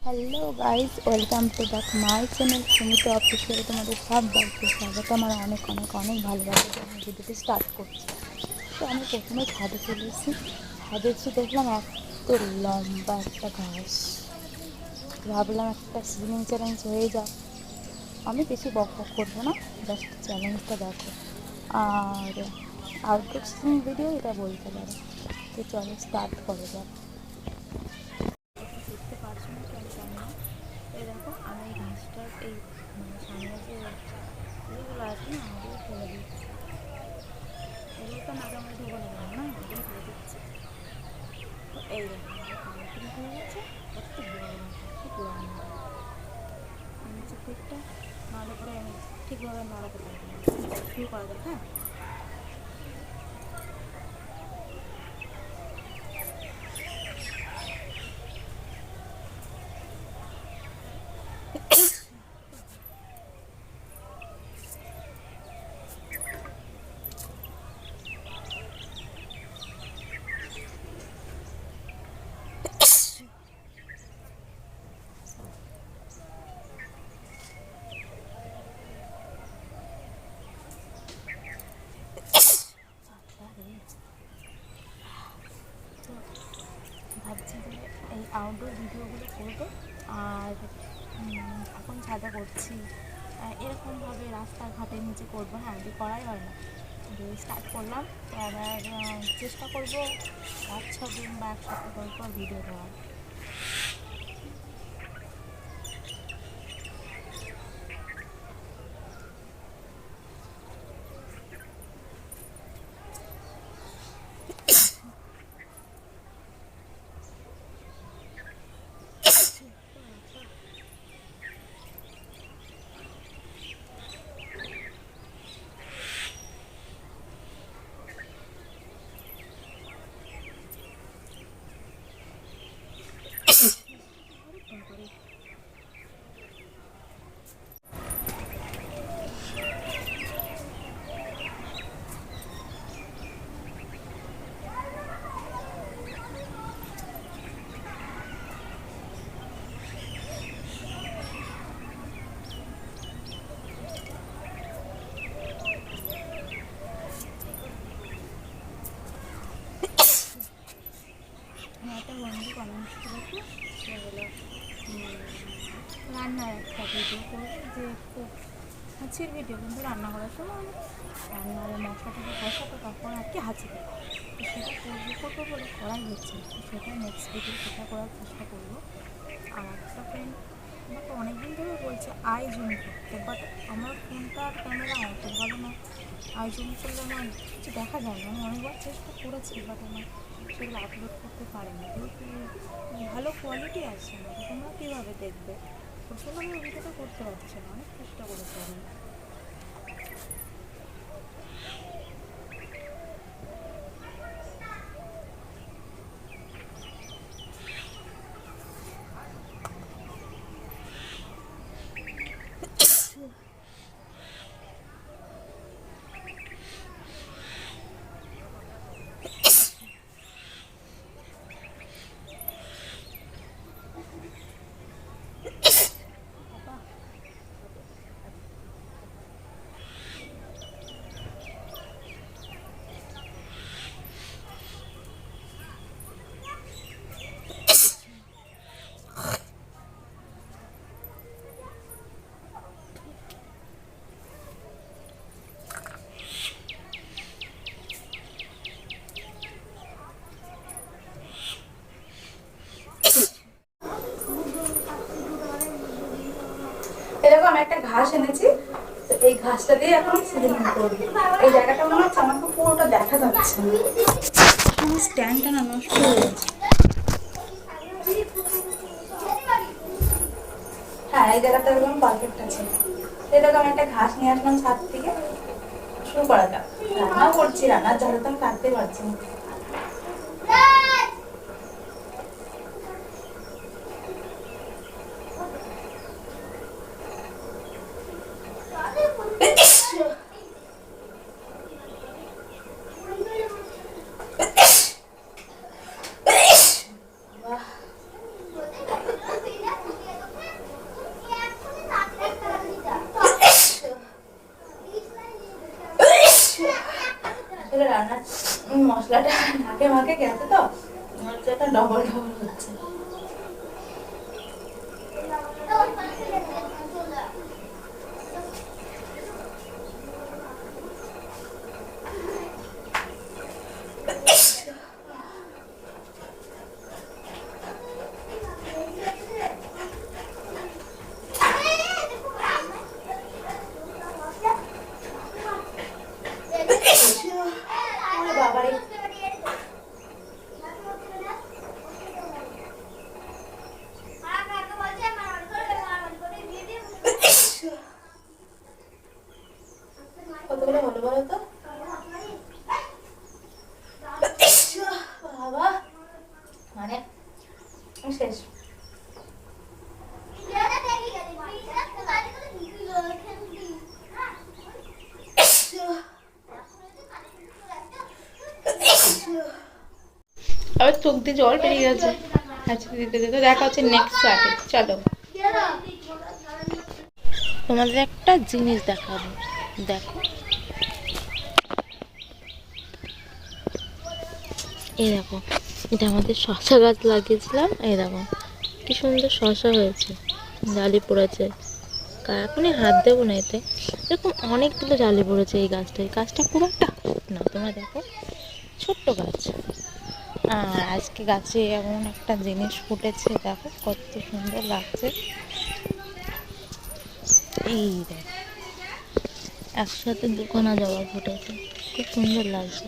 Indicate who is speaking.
Speaker 1: Hello guys, welcome to back my channel Sumit অফিসিয়ালে তোমাদের সবাইকে স্বাগত। আমার অনেক অনেক অনেক ভালোবাসা আমি ভিডিওটি স্টার্ট করছি। তো আমি প্রথমে ছাদে চলে এসেছি। ছাদে এসে দেখলাম এত লম্বা একটা ঘাস। ভাবলাম একটা সুইমিং চ্যালেঞ্জ হয়ে যাক। আমি বেশি বক বক করবো না, জাস্ট চ্যালেঞ্জটা দেখো। আর আউটডোর সুইমিং ভিডিও এটা বলতে পারো। তো চলো স্টার্ট করা যাক। দেখতে পারছো না কি আমি জানি না। এই দেখো আমি এই ঘাসটার এই সামনে যে ইয়েগুলো আছে না, ওগুলো ফেলে দিচ্ছি। এগুলো তো না জমে ঢুকানো যাবে না, ওগুলো ফেলে দিচ্ছি। তো এই দেখো কানেক্টিং হয়ে গেছে। কত বড় ঘাসটা, খুব লম্বা। নিচের দিকটা নাড়ার পরে আমি ঠিকভাবে নাড়াতে পারবো না। শুরু করা যাক। হ্যাঁ, ভাবছি যে এই আউটডোর ভিডিওগুলো করবো। আর এখন ছাদে করছি, এরকমভাবে রাস্তাঘাটের নিচে করবো। হ্যাঁ, যে করাই হয় না, স্টার্ট করলাম। তো আবার চেষ্টা করবো 5-6 দিন বা এক সপ্তাহ পর পর ভিডিও দেওয়ার। একটা বন্ধু কমেন্ট করেছে, সে হলো রান্নার একটা ভিডিও করবে, যে খুব হাঁচির ভিডিও, কিন্তু রান্না করার সময় আমি রান্নার মশলাটাকে কষাতে তখন আর কি হাঁচি দেয়। তো সেটা করবো বলে করাই হচ্ছে। তো সেটা নেক্সট ভিডিও সেটা করার চেষ্টা করবো। আর একটা ফ্রেন্ড আমাকে অনেক দিন ধরে বলছে আই জুম করতে, বাট আমার ফোনটার ক্যামেরা অত ভালো না। আই জুম করলে আমার কিছু দেখা যায় না। আমি অনেকবার চেষ্টা করেছি, বাট আমার সেগুলো আপলোড করতে পারিনি, যেহেতু ভালো কোয়ালিটি আসছে না। তোমরা কীভাবে দেখবে? ওর জন্য আমি ভিডিওটা করতে পারছি না, অনেক চেষ্টা করেছি আমি। এরকম আমি একটা ঘাস এনেছি, তো এই ঘাসটা দিয়ে এখন সিলিং করবো। এই জায়গাটা মনে হচ্ছে আমাকে পুরোটা দেখা যাচ্ছে না, আমার স্ট্যান্ডটা না নষ্ট হয়ে গেছে। হ্যাঁ, এই জায়গাটা একদম পারফেক্ট আছে। এরকম আমি একটা ঘাস নিয়ে আসলাম ছাদ থেকে। শুরু করা যাক। রান্নাও করছি, রান্নার ঝাড়ু তো আমি কাটতে পারছি না। মশলাটা নাকে মাকে গেছে তো হচ্ছে, এটা ডবল ডবল হচ্ছে। কতগুলো হলো বলো তো? বাবা মানে শেষ। আবার চোখ দিয়ে জল বেরিয়ে গেছে আজকে দিতে দিতে। দেখা হচ্ছে নেক্সট পার্টে, চলো। তোমাদের একটা জিনিস দেখাবো, দেখো এই দেখো, এটা আমাদের শশা গাছ লাগিয়েছিলাম, এই দেখো কি সুন্দর শশা হয়েছে, জালি পড়েছে। এখনই হাত দেবো না এতে, এরকম অনেকগুলো জালি পড়েছে এই গাছটায়। গাছটা খুব একটা না, তোমরা দেখো ছোট্ট গাছ, আর আজকে গাছে এমন একটা জিনিস ফুটেছে, দেখো কত সুন্দর লাগছে। এই দেখো একসাথে দুখানা জবা ফুটেছে, খুব সুন্দর লাগছে।